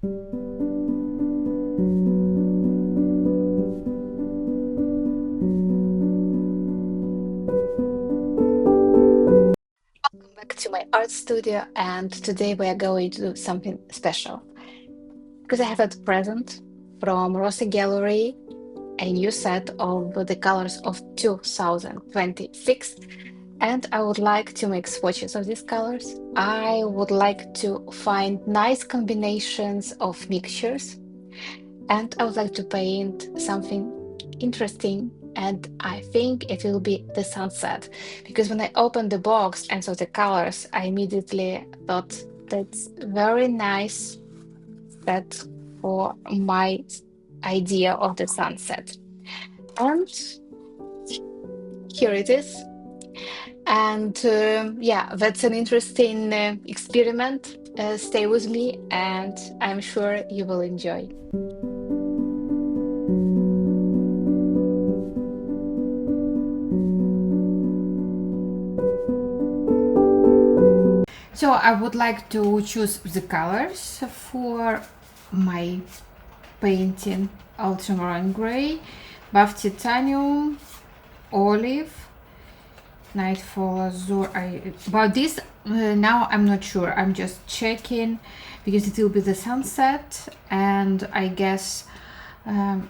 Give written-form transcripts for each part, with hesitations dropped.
Welcome back to my art studio, and today we are going to do something special because I have a present from Rosa Gallery, a new set of the colors of 2026, and I would like to make swatches of these colors. I would like to find nice combinations of mixtures, and I would like to paint something interesting. And I think it will be the sunset because when I opened the box and saw the colors, I immediately thought that's very nice set for my idea of the sunset. And here it is. And yeah, that's an interesting experiment. Stay with me, and I'm sure you will enjoy. So I would like to choose the colors for my painting: ultramarine gray, buff titanium, olive, nightfall azure. About this now I'm not sure. I'm just checking because it will be the sunset, and I guess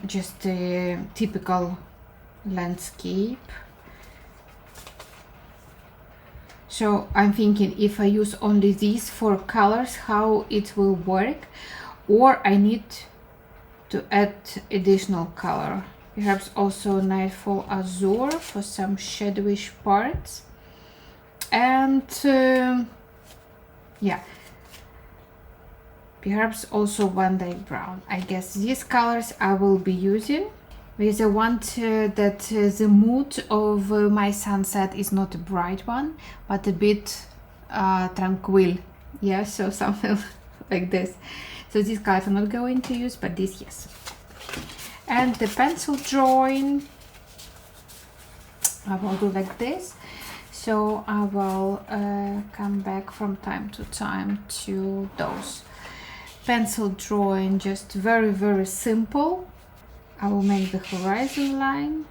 just a typical landscape. So I'm thinking if I use only these four colors, how it will work, or I need to add additional color. Perhaps also nightfall azure for some shadowish parts. And yeah, perhaps also Van Dyke brown. I guess these colors I will be using because I want that the mood of my sunset is not a bright one, but a bit tranquil. Yeah, so something like this. So these colors I'm not going to use, but this yes. And the pencil drawing, I will do like this. So I will come back from time to time to those pencil drawing, just very simple. I will make the horizon line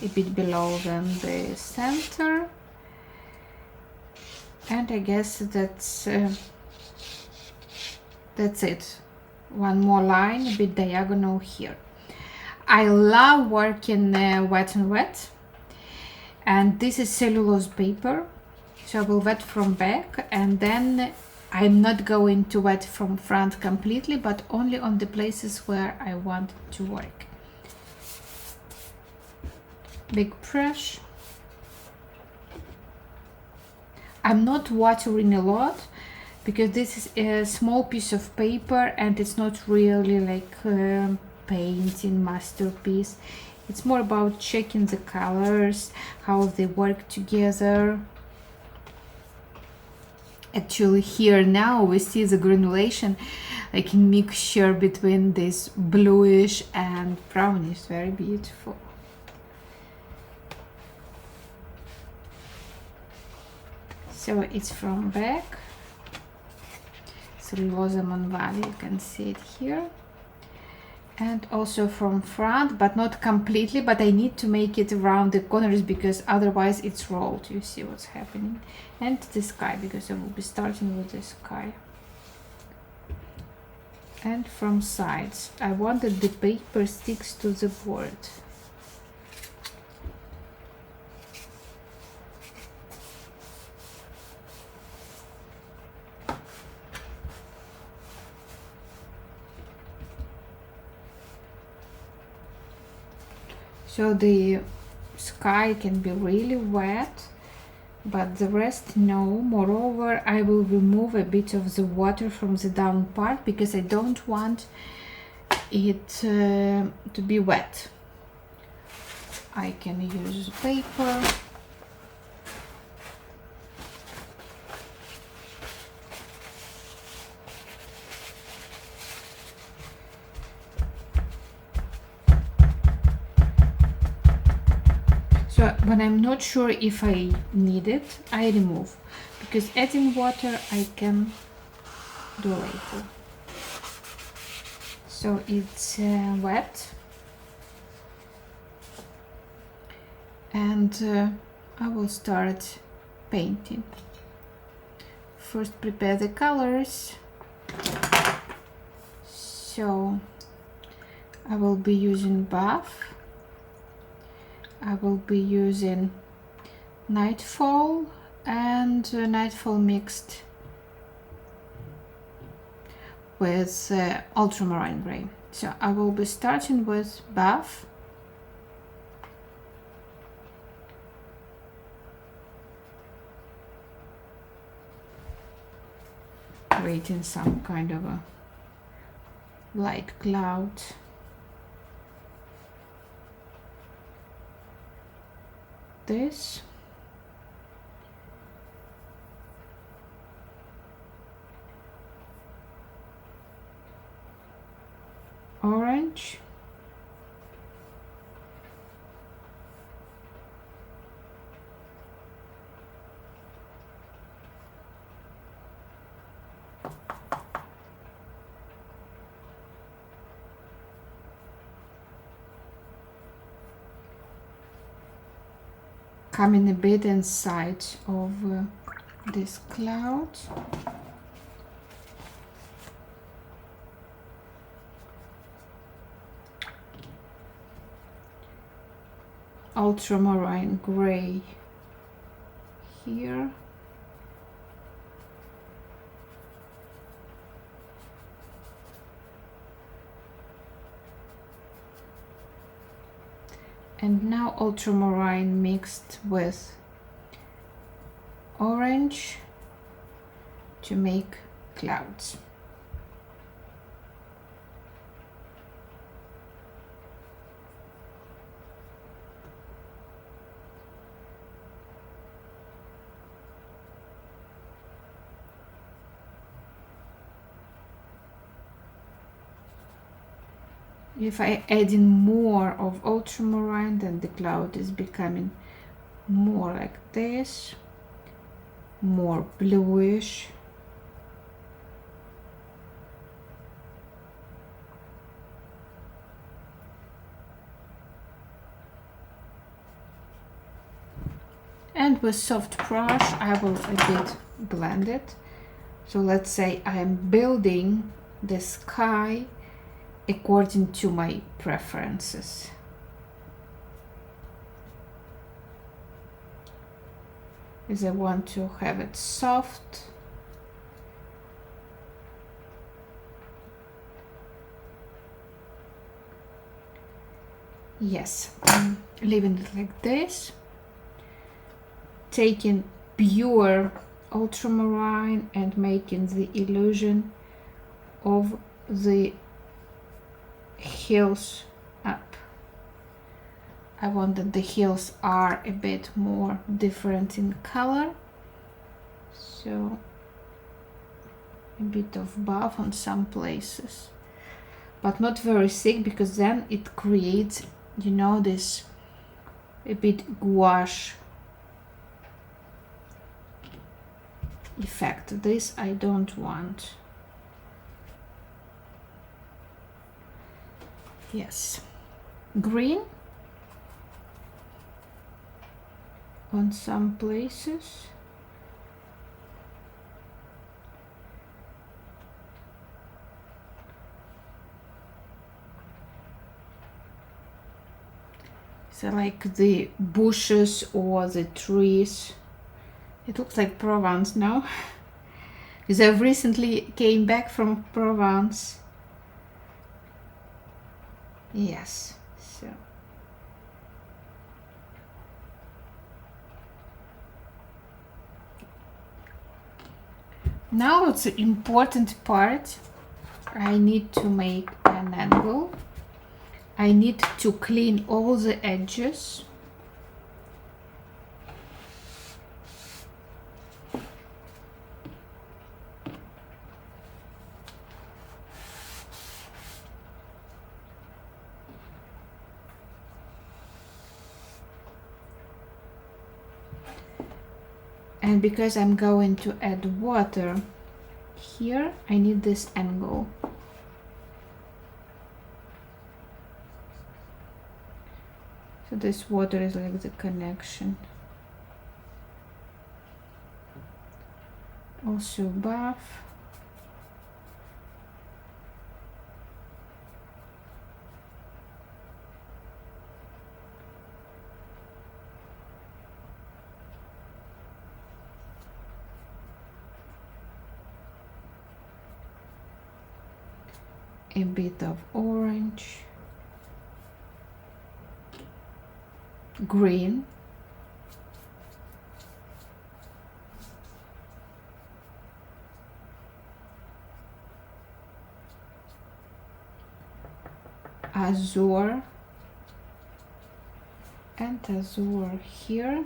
a bit below than the center, and I guess that's it. One more line, a bit diagonal here. I love working wet and wet, and this is cellulose paper, so I will wet from back, and then I'm not going to wet from front completely, but only on the places where I want to work. Big brush. I'm not watering a lot because this is a small piece of paper and it's not really like painting masterpiece. It's more about checking the colors, how they work together. Actually here now we see the granulation, like a mixture between this bluish and brownish. Very beautiful. So it's from back, Rosa Montval, you can see it here, and also from front, but not completely, but I need to make it around the corners because otherwise it's rolled. You see what's happening. And the sky, because I will be starting with the sky. And from sides, I want that the paper sticks to the board. So the sky can be really wet, but the rest no. Moreover, I will remove a bit of the water from the down part because I don't want it to be wet. I can use paper. So when I'm not sure if I need it, I remove, because adding water I can do later. So it's wet, and I will start painting. First prepare the colors. So I will be using buff, I will be using Nightfall and Nightfall mixed with ultramarine gray. So I will be starting with buff. Creating some kind of a light cloud. This. Orange. Coming a bit inside of this cloud. Ultramarine gray here. And now ultramarine mixed with orange to make clouds. If I add in more of ultramarine, then the cloud is becoming more like this, more bluish. And with soft brush, I will a bit blend it. So let's say I am building the sky according to my preferences. As I want to have it soft. Yes, I'm leaving it like this. Taking pure ultramarine and making the illusion of the hills up. I want that the hills are a bit more different in color, so a bit of buff on some places, but not very thick, because then it creates, you know, this a bit gouache effect. This I don't want. Yes, green on some places. So like the bushes or the trees. It looks like Provence now, because I've recently came back from Provence. Yes, so now it's the important part. I need to make an angle. I need to clean all the edges. And because I'm going to add water here, I need this angle. So this water is like the connection. Also buff. A bit of orange, green, azure, and azure here.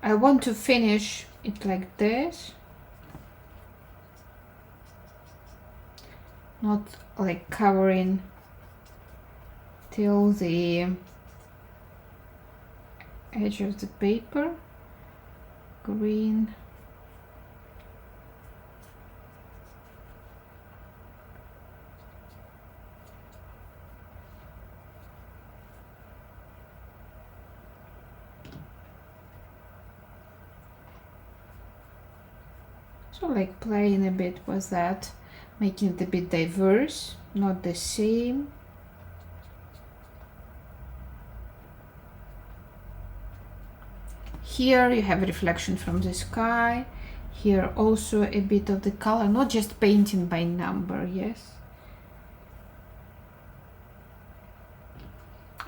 I want to finish it like this, not like covering till the edge of the paper. Green, so like playing a bit with that, making it a bit diverse, not the same. Here you have a reflection from the sky. Here also a bit of the color, not just painting by number, yes.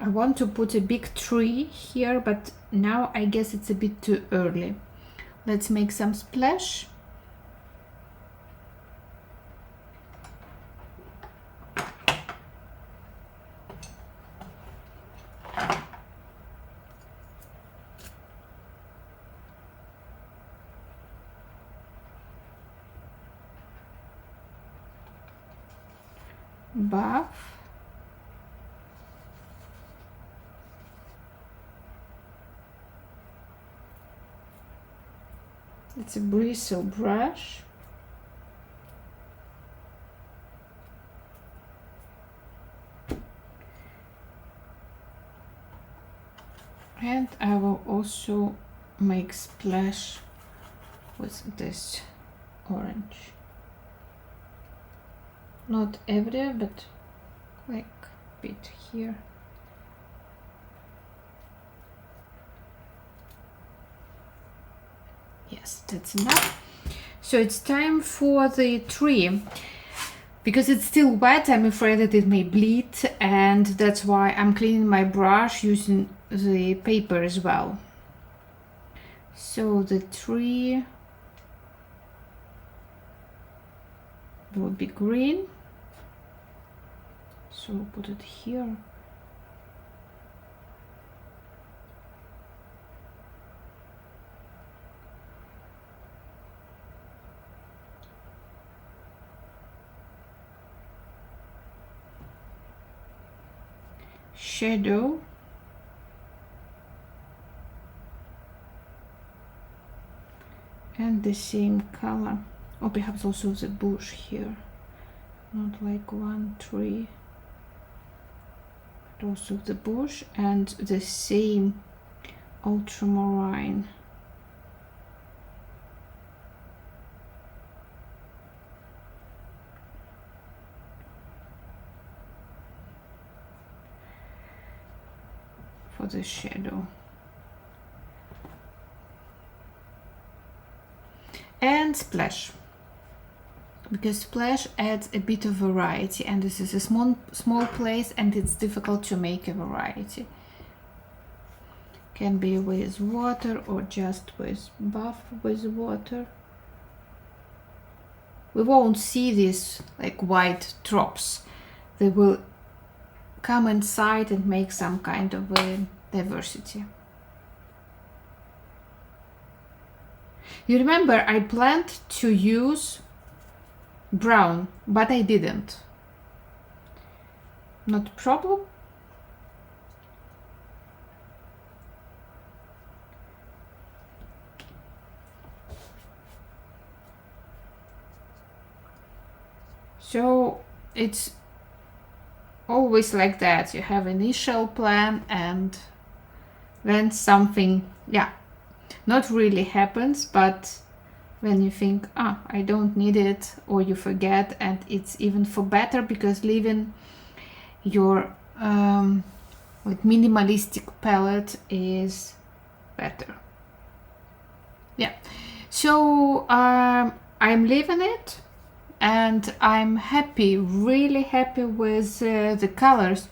I want to put a big tree here, but now I guess it's a bit too early. Let's make some splash. Buff. It's a bristle brush. And I will also make splash with this orange. Not everywhere, but like a bit here. Yes, that's enough. So it's time for the tree. Because it's still wet, I'm afraid that it may bleed, and that's why I'm cleaning my brush using the paper as well. So the tree will be green. So I'll put it here. Shadow. And the same color. Or perhaps also the bush here. Not like one tree. But also the bush and the same ultramarine. For the shadow. And splash, because splash adds a bit of variety, and this is a small place and it's difficult to make a variety. Can be with water or just with buff with water. We won't see these like white drops. They will come inside and make some kind of a diversity. You remember I planned to use brown, but I didn't. Not a problem. So it's always like that. You have initial plan and then something, yeah, not really happens, but when you think, I don't need it, or you forget, and it's even for better because leaving your like minimalistic palette is better. Yeah, so I'm leaving it, and I'm happy, really happy with the colors.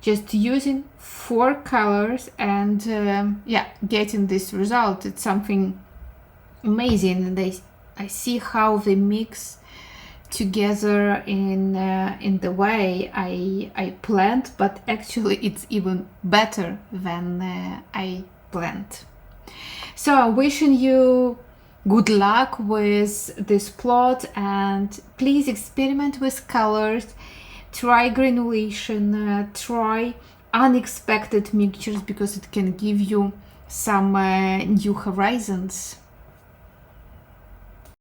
Just using 4 colors and yeah, getting this result. It's something amazing, and I see how they mix together in the way I planned, but actually it's even better than I planned. So I'm wishing you good luck with this plot, and please experiment with colors, try granulation, try unexpected mixtures because it can give you some new horizons.